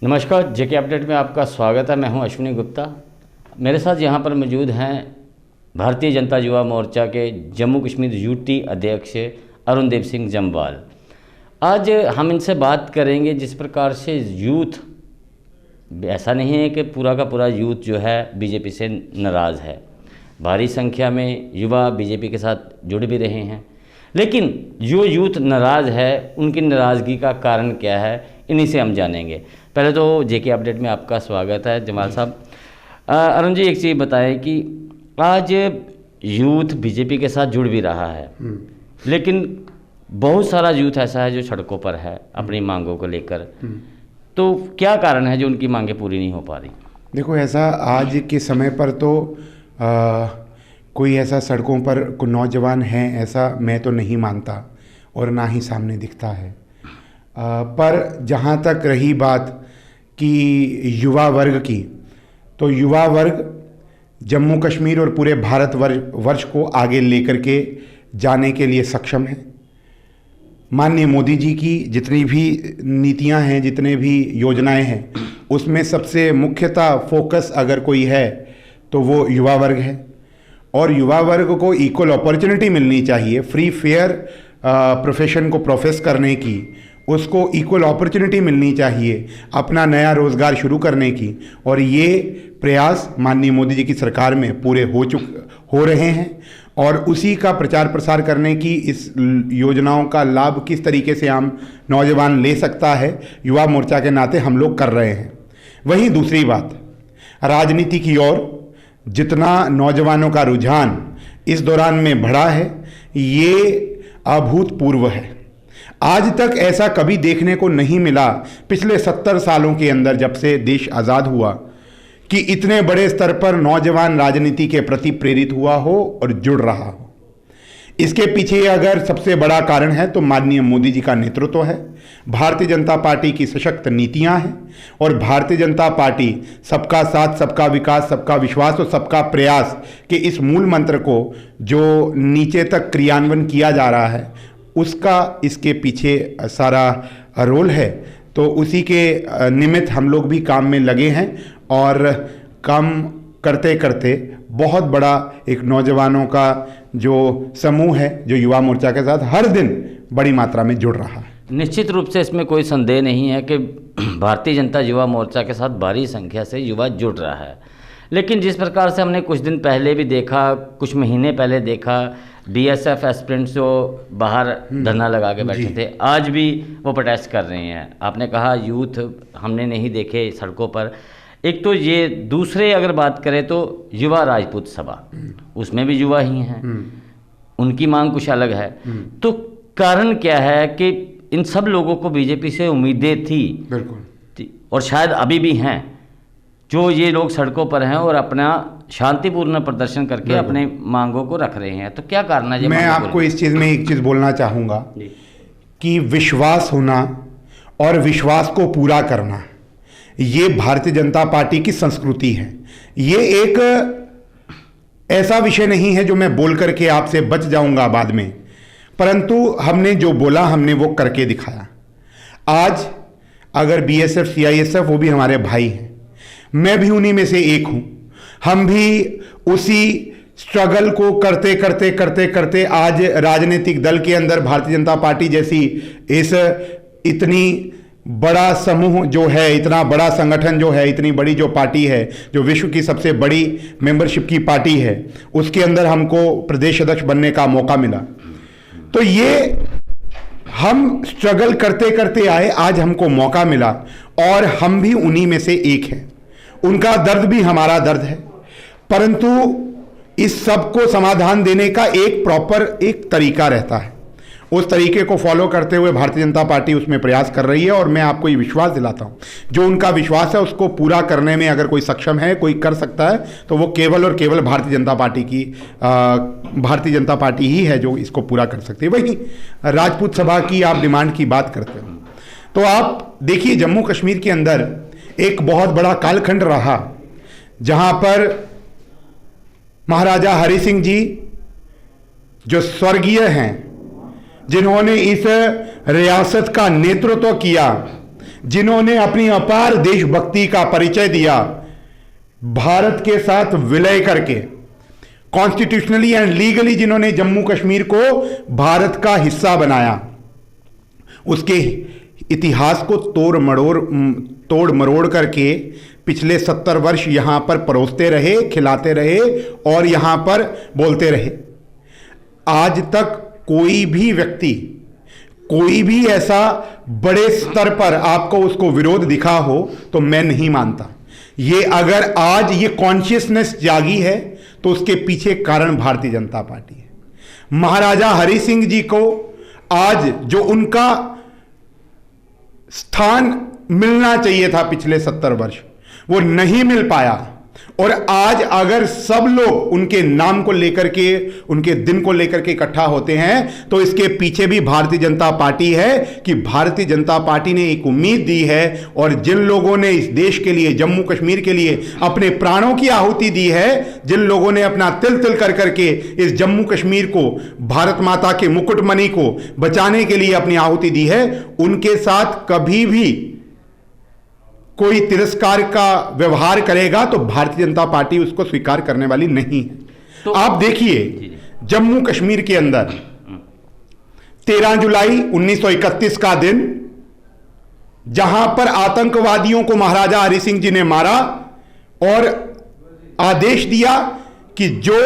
नमस्कार, जेके अपडेट में आपका स्वागत है। मैं हूं अश्विनी गुप्ता। मेरे साथ यहां पर मौजूद हैं भारतीय जनता युवा मोर्चा के जम्मू कश्मीर यूटी अध्यक्ष अरुणदीप सिंह जम्वाल। आज हम इनसे बात करेंगे जिस प्रकार से यूथ, ऐसा नहीं है कि पूरा का पूरा यूथ जो है बीजेपी से नाराज़ है। भारी संख्या में युवा बीजेपी के साथ जुड़ भी रहे हैं, लेकिन जो यूथ नाराज़ है उनकी नाराज़गी का कारण क्या है, इन्हीं से हम जानेंगे। पहले तो जेके अपडेट में आपका स्वागत है जमाल साहब। अरुण जी, एक चीज़ बताएं कि आज यूथ बीजेपी के साथ जुड़ भी रहा है, लेकिन बहुत सारा यूथ ऐसा है जो सड़कों पर है अपनी मांगों को लेकर। तो क्या कारण है जो उनकी मांगें पूरी नहीं हो पा रही? देखो, ऐसा आज के समय पर तो कोई ऐसा सड़कों पर कोई नौजवान है ऐसा मैं तो नहीं मानता और ना ही सामने दिखता है। पर जहाँ तक रही बात कि युवा वर्ग की, तो युवा वर्ग जम्मू कश्मीर और पूरे भारत वर्ष को आगे लेकर के जाने के लिए सक्षम है। माननीय मोदी जी की जितनी भी नीतियां हैं, जितने भी योजनाएं हैं, उसमें सबसे मुख्यतः फोकस अगर कोई है तो वो युवा वर्ग है। और युवा वर्ग को इक्वल अपॉर्चुनिटी मिलनी चाहिए, फ्री फेयर प्रोफेशन को प्रोफेस करने की, उसको इक्वल अपॉर्चुनिटी मिलनी चाहिए अपना नया रोज़गार शुरू करने की। और ये प्रयास माननीय मोदी जी की सरकार में पूरे हो रहे हैं और उसी का प्रचार प्रसार करने की, इस योजनाओं का लाभ किस तरीके से आम नौजवान ले सकता है, युवा मोर्चा के नाते हम लोग कर रहे हैं। वहीं दूसरी बात, राजनीति की ओर जितना नौजवानों का रुझान इस दौरान में बढ़ा है, ये अभूतपूर्व है। आज तक ऐसा कभी देखने को नहीं मिला पिछले 70 सालों के अंदर, जब से देश आज़ाद हुआ, कि इतने बड़े स्तर पर नौजवान राजनीति के प्रति प्रेरित हुआ हो और जुड़ रहा हो। इसके पीछे अगर सबसे बड़ा कारण है तो माननीय मोदी जी का नेतृत्व है, भारतीय जनता पार्टी की सशक्त नीतियां हैं और भारतीय जनता पार्टी सबका साथ, सबका विकास, सबका विश्वास और सबका प्रयास के इस मूल मंत्र को जो नीचे तक क्रियान्वयन किया जा रहा है, उसका इसके पीछे सारा रोल है। तो उसी के निमित्त हम लोग भी काम में लगे हैं और काम करते करते बहुत बड़ा एक नौजवानों का जो समूह है जो युवा मोर्चा के साथ हर दिन बड़ी मात्रा में जुड़ रहा है। निश्चित रूप से इसमें कोई संदेह नहीं है कि भारतीय जनता युवा मोर्चा के साथ भारी संख्या से युवा जुड़ रहा है, लेकिन जिस प्रकार से हमने कुछ दिन पहले भी देखा, कुछ महीने पहले देखा, बीएसएफ एस्पिरेंट्स जो बाहर धरना लगा के बैठे थे, आज भी वो प्रोटेस्ट कर रहे हैं। आपने कहा यूथ हमने नहीं देखे सड़कों पर। एक तो ये, दूसरे अगर बात करें तो युवा राजपूत सभा, उसमें भी युवा ही हैं, उनकी मांग कुछ अलग है। तो कारण क्या है कि इन सब लोगों को बीजेपी से उम्मीदें थी, बिल्कुल, और शायद अभी भी हैं, जो ये लोग सड़कों पर हैं और अपना शांतिपूर्ण प्रदर्शन करके अपने मांगों को रख रहे हैं। तो क्या कारण है? मैं आपको इस चीज़ में एक चीज़ बोलना चाहूँगा कि विश्वास होना और विश्वास को पूरा करना, ये भारतीय जनता पार्टी की संस्कृति है। ये एक ऐसा विषय नहीं है जो मैं बोल करके आपसे बच जाऊंगा बाद में, परंतु हमने जो बोला हमने वो करके दिखाया। आज अगर बीएसएफ, सीआईएसएफ, वो भी हमारे भाई हैं, मैं भी उन्हीं में से एक हूं। हम भी उसी स्ट्रगल को करते करते करते करते आज राजनीतिक दल के अंदर भारतीय जनता पार्टी जैसी इस इतनी बड़ा समूह जो है, इतना बड़ा संगठन जो है, इतनी बड़ी जो पार्टी है, जो विश्व की सबसे बड़ी मेंबरशिप की पार्टी है, उसके अंदर हमको प्रदेश अध्यक्ष बनने का मौका मिला। तो ये हम स्ट्रगल करते करते आए, आज हमको मौका मिला और हम भी उन्हीं में से एक हैं। उनका दर्द भी हमारा दर्द है, परंतु इस सब को समाधान देने का एक प्रॉपर एक तरीका रहता है। उस तरीके को फॉलो करते हुए भारतीय जनता पार्टी उसमें प्रयास कर रही है और मैं आपको ये विश्वास दिलाता हूँ, जो उनका विश्वास है उसको पूरा करने में अगर कोई सक्षम है, कोई कर सकता है, तो वो केवल और केवल भारतीय जनता पार्टी ही है जो इसको पूरा कर सकती है। वही राजपूत सभा की आप डिमांड की बात करते हो, तो आप देखिए जम्मू कश्मीर के अंदर एक बहुत बड़ा कालखंड रहा जहाँ पर महाराजा हरि सिंह जी जो स्वर्गीय हैं, जिन्होंने इस रियासत का नेतृत्व किया, जिन्होंने अपनी अपार देशभक्ति का परिचय दिया, भारत के साथ विलय करके कॉन्स्टिट्यूशनली एंड लीगली जिन्होंने जम्मू कश्मीर को भारत का हिस्सा बनाया, उसके इतिहास को तोड़ मरोड़ करके पिछले 70 वर्ष यहां पर परोसते रहे, खिलाते रहे और यहां पर बोलते रहे। आज तक कोई भी व्यक्ति, कोई भी ऐसा बड़े स्तर पर आपको उसको विरोध दिखा हो तो मैं नहीं मानता। ये अगर आज ये कॉन्शियसनेस जागी है तो उसके पीछे कारण भारतीय जनता पार्टी है। महाराजा हरि सिंह जी को आज जो उनका स्थान मिलना चाहिए था पिछले 70 वर्ष, वो नहीं मिल पाया। और आज अगर सब लोग उनके नाम को लेकर के, उनके दिन को लेकर के इकट्ठा होते हैं तो इसके पीछे भी भारतीय जनता पार्टी है कि भारतीय जनता पार्टी ने एक उम्मीद दी है। और जिन लोगों ने इस देश के लिए, जम्मू कश्मीर के लिए अपने प्राणों की आहुति दी है, जिन लोगों ने अपना तिल तिल कर करके इस जम्मू कश्मीर को, भारत माता के मुकुटमणि को बचाने के लिए अपनी आहुति दी है, उनके साथ कभी भी कोई तिरस्कार का व्यवहार करेगा तो भारतीय जनता पार्टी उसको स्वीकार करने वाली नहीं है। तो आप देखिए जम्मू कश्मीर के अंदर 13 जुलाई 1931 का दिन, जहां पर आतंकवादियों को महाराजा हरि सिंह जी ने मारा और आदेश दिया कि जो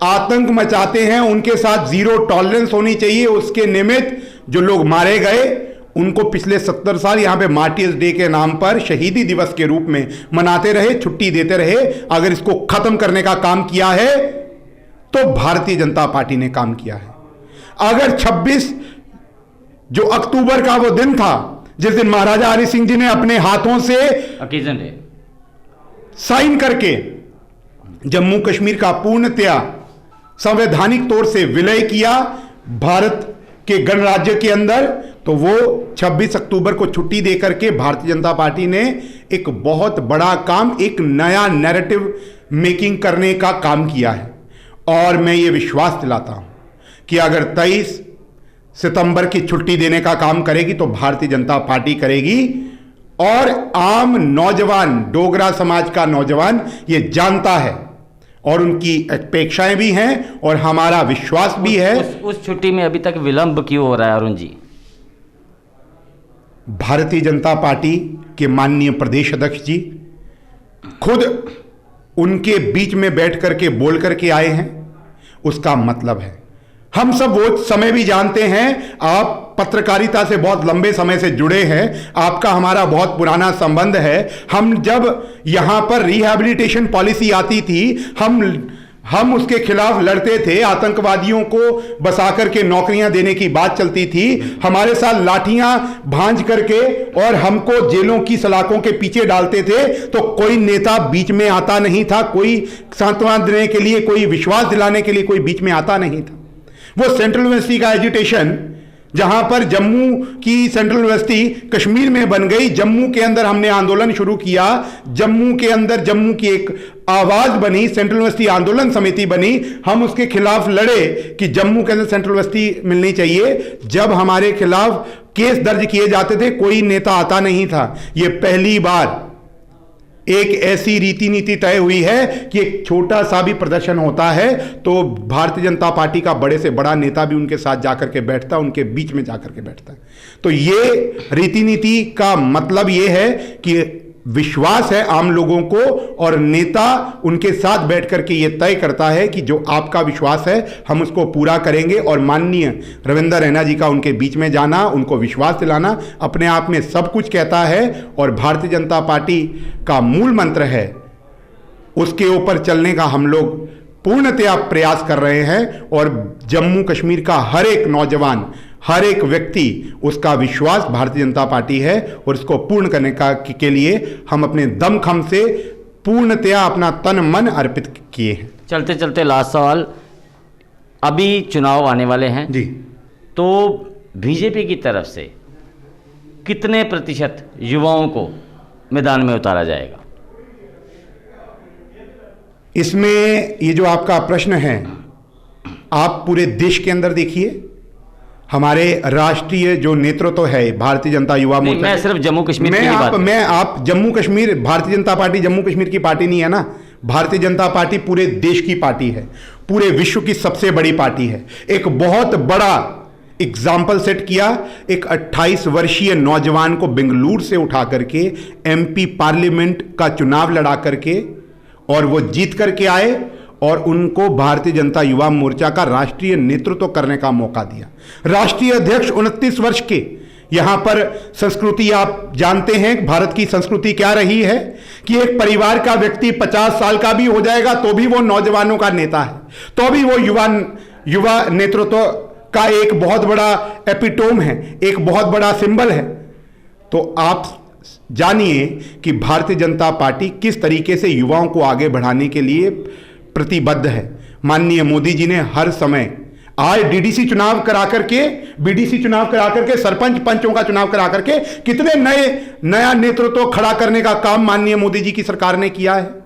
आतंक मचाते हैं उनके साथ जीरो टॉलरेंस होनी चाहिए। उसके निमित्त जो लोग मारे गए उनको पिछले 70 साल यहां पे मार्टियर्स डे के नाम पर शहीदी दिवस के रूप में मनाते रहे, छुट्टी देते रहे। अगर इसको खत्म करने का काम किया है तो भारतीय जनता पार्टी ने काम किया है। अगर 26 जो अक्टूबर का वो दिन था जिस दिन महाराजा हरि सिंह जी ने अपने हाथों से ओकेजन डे साइन करके जम्मू कश्मीर का पूर्णतया संवैधानिक तौर से विलय किया भारत के गणराज्य के अंदर, तो वो 26 अक्टूबर को छुट्टी देकर के भारतीय जनता पार्टी ने एक बहुत बड़ा काम, एक नया नैरेटिव मेकिंग करने का काम किया है। और मैं ये विश्वास दिलाता हूं कि अगर 23 सितंबर की छुट्टी देने का काम करेगी तो भारतीय जनता पार्टी करेगी। और आम नौजवान, डोगरा समाज का नौजवान ये जानता है और उनकी अपेक्षाएं भी हैं और हमारा विश्वास भी है। उस छुट्टी में अभी तक विलंब क्यों हो रहा है अरुण जी? भारतीय जनता पार्टी के माननीय प्रदेश अध्यक्ष जी खुद उनके बीच में बैठ करके बोल करके आए हैं। उसका मतलब है, हम सब वो समय भी जानते हैं, आप पत्रकारिता से बहुत लंबे समय से जुड़े हैं, आपका हमारा बहुत पुराना संबंध है। हम जब यहां पर रिहैबिलिटेशन पॉलिसी आती थी, हम उसके खिलाफ लड़ते थे। आतंकवादियों को बसा करके नौकरियां देने की बात चलती थी, हमारे साथ लाठियां भांज करके और हमको जेलों की सलाखों के पीछे डालते थे, तो कोई नेता बीच में आता नहीं था, कोई सांत्वना देने के लिए, कोई विश्वास दिलाने के लिए कोई बीच में आता नहीं था। वो सेंट्रल यूनिवर्सिटी का एजुटेशन, जहां पर जम्मू की सेंट्रल यूनिवर्सिटी कश्मीर में बन गई, जम्मू के अंदर हमने आंदोलन शुरू किया, जम्मू के अंदर जम्मू की एक आवाज बनी, सेंट्रल यूनिवर्सिटी आंदोलन समिति बनी, हम उसके खिलाफ लड़े कि जम्मू के अंदर सेंट्रल यूनिवर्सिटी मिलनी चाहिए। जब हमारे खिलाफ केस दर्ज किए जाते थे कोई नेता आता नहीं था। यह पहली बार एक ऐसी रीति नीति तय हुई है कि एक छोटा सा भी प्रदर्शन होता है तो भारतीय जनता पार्टी का बड़े से बड़ा नेता भी उनके साथ जाकर के बैठता है, उनके बीच में जाकर के बैठता है। तो ये रीति नीति का मतलब ये है कि विश्वास है आम लोगों को और नेता उनके साथ बैठ करके ये तय करता है कि जो आपका विश्वास है हम उसको पूरा करेंगे। और माननीय रविंद्र रैना जी का उनके बीच में जाना, उनको विश्वास दिलाना अपने आप में सब कुछ कहता है। और भारतीय जनता पार्टी का मूल मंत्र है, उसके ऊपर चलने का हम लोग पूर्णतया प्रयास कर रहे हैं। और जम्मू कश्मीर का हर एक नौजवान, हर एक व्यक्ति, उसका विश्वास भारतीय जनता पार्टी है और इसको पूर्ण करने के लिए हम अपने दमखम से पूर्णतया अपना तन मन अर्पित किए हैं। चलते चलते लास्ट सवाल, अभी चुनाव आने वाले हैं जी, तो बीजेपी की तरफ से कितने प्रतिशत युवाओं को मैदान में उतारा जाएगा? इसमें ये जो आपका प्रश्न है, आप पूरे देश के अंदर देखिए, हमारे राष्ट्रीय जो नेतृत्व है भारतीय जनता युवा मोर्चा, मैं सिर्फ जम्मू कश्मीर की बात, आप जम्मू कश्मीर, भारतीय जनता पार्टी जम्मू कश्मीर की पार्टी नहीं है ना। भारतीय जनता पार्टी पूरे देश की पार्टी है, पूरे विश्व की सबसे बड़ी पार्टी है। एक बहुत बड़ा एग्जाम्पल सेट किया, एक 28 वर्षीय नौजवान को बेंगलुरु से उठा करके एमपी पार्लियामेंट का चुनाव लड़ा करके और वो जीत करके आए और उनको भारतीय जनता युवा मोर्चा का राष्ट्रीय नेतृत्व करने का मौका दिया। राष्ट्रीय अध्यक्ष 29 वर्ष के। यहां पर संस्कृति आप जानते हैं भारत की संस्कृति क्या रही है कि एक परिवार का व्यक्ति 50 साल का भी हो जाएगा तो भी वो नौजवानों का नेता है, तो भी वो युवा नेतृत्व का एक बहुत बड़ा एपिटोम है, एक बहुत बड़ा सिंबल है। तो आप जानिए कि भारतीय जनता पार्टी किस तरीके से युवाओं को आगे बढ़ाने के लिए प्रतिबद्ध है। माननीय मोदी जी ने हर समय आज डीडीसी चुनाव करा करके, बीडीसी चुनाव करा करके, सरपंच पंचों का चुनाव करा करके कितने नया नेतृत्व खड़ा करने का काम माननीय मोदी जी की सरकार ने किया है।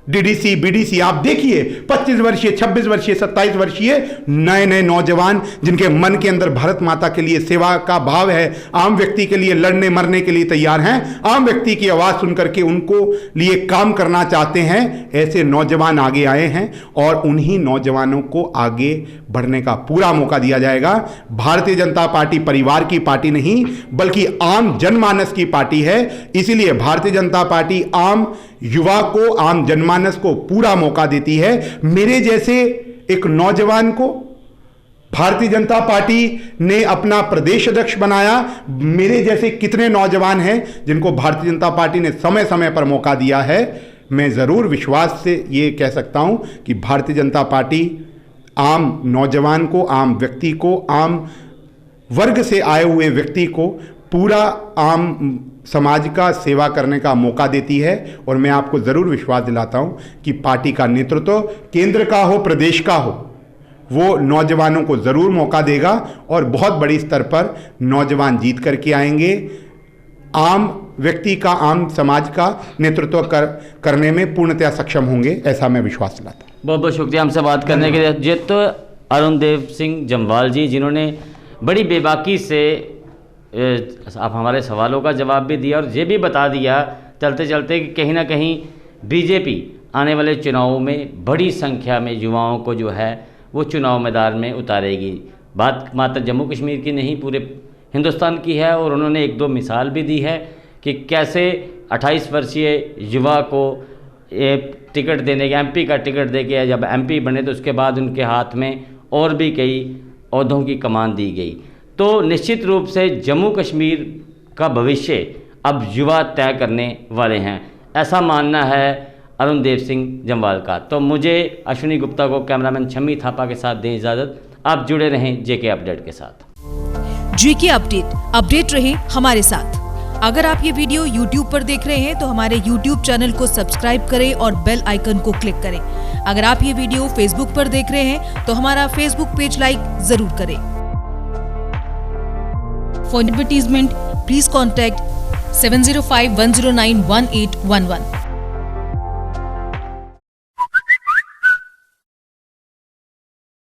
डीडीसी बीडीसी आप देखिए, 25 वर्षीय, 26 वर्षीय, 27 वर्षीय नए नौजवान जिनके मन के अंदर भारत माता के लिए सेवा का भाव है, आम व्यक्ति के लिए लड़ने मरने के लिए तैयार हैं, आम व्यक्ति की आवाज सुन करके उनको लिए काम करना चाहते हैं, ऐसे नौजवान आगे आए हैं और उन्हीं नौजवानों को आगे बढ़ने का पूरा मौका दिया जाएगा। भारतीय जनता पार्टी परिवार की पार्टी नहीं बल्कि आम जनमानस की पार्टी है। इसीलिए भारतीय जनता पार्टी आम युवा को, आम जनमानस को पूरा मौका देती है। मेरे जैसे एक नौजवान को भारतीय जनता पार्टी ने अपना प्रदेश अध्यक्ष बनाया। मेरे जैसे कितने नौजवान हैं जिनको भारतीय जनता पार्टी ने समय समय पर मौका दिया है। मैं जरूर विश्वास से ये कह सकता हूं कि भारतीय जनता पार्टी आम नौजवान को, आम व्यक्ति को, आम वर्ग से आए हुए व्यक्ति को पूरा आम समाज का सेवा करने का मौका देती है। और मैं आपको ज़रूर विश्वास दिलाता हूं कि पार्टी का नेतृत्व केंद्र का हो, प्रदेश का हो, वो नौजवानों को ज़रूर मौका देगा और बहुत बड़ी स्तर पर नौजवान जीत करके आएंगे। आम व्यक्ति का, आम समाज का नेतृत्व करने में पूर्णतया सक्षम होंगे, ऐसा मैं विश्वास दिलाता हूँ। बहुत बहुत शुक्रिया हमसे बात करने के लिए। ये तो अरुणदेव सिंह जम्वाल जी, जिन्होंने बड़ी बेबाकी से आप हमारे सवालों का जवाब भी दिया और ये भी बता दिया चलते चलते कि कहीं ना कहीं बीजेपी आने वाले चुनावों में बड़ी संख्या में युवाओं को जो है वो चुनाव मैदान में उतारेगी। बात मात्र जम्मू कश्मीर की नहीं, पूरे हिंदुस्तान की है। और उन्होंने एक दो मिसाल भी दी है कि कैसे 28 वर्षीय युवा को टिकट देने के, एमपी का टिकट दे के जब एमपी बने तो उसके बाद उनके हाथ में और भी कई ओहदों की कमान दी गई। तो निश्चित रूप से जम्मू कश्मीर का भविष्य अब युवा तय करने वाले हैं, ऐसा मानना है अरुणदेव सिंह जम्वाल का। तो मुझे अश्विनी गुप्ता को, कैमरामैन शम्मी थापा के साथ दें इजाज़त। आप जुड़े रहें जेके अपडेट के साथ। जेके अपडेट रहे हमारे साथ। अगर आप ये वीडियो YouTube पर देख रहे हैं तो हमारे YouTube चैनल को सब्सक्राइब करें और बेल आइकन को क्लिक करें। अगर आप ये वीडियो Facebook पर देख रहे हैं तो हमारा Facebook पेज लाइक जरूर करें। For advertisement, please contact 705-109-1811.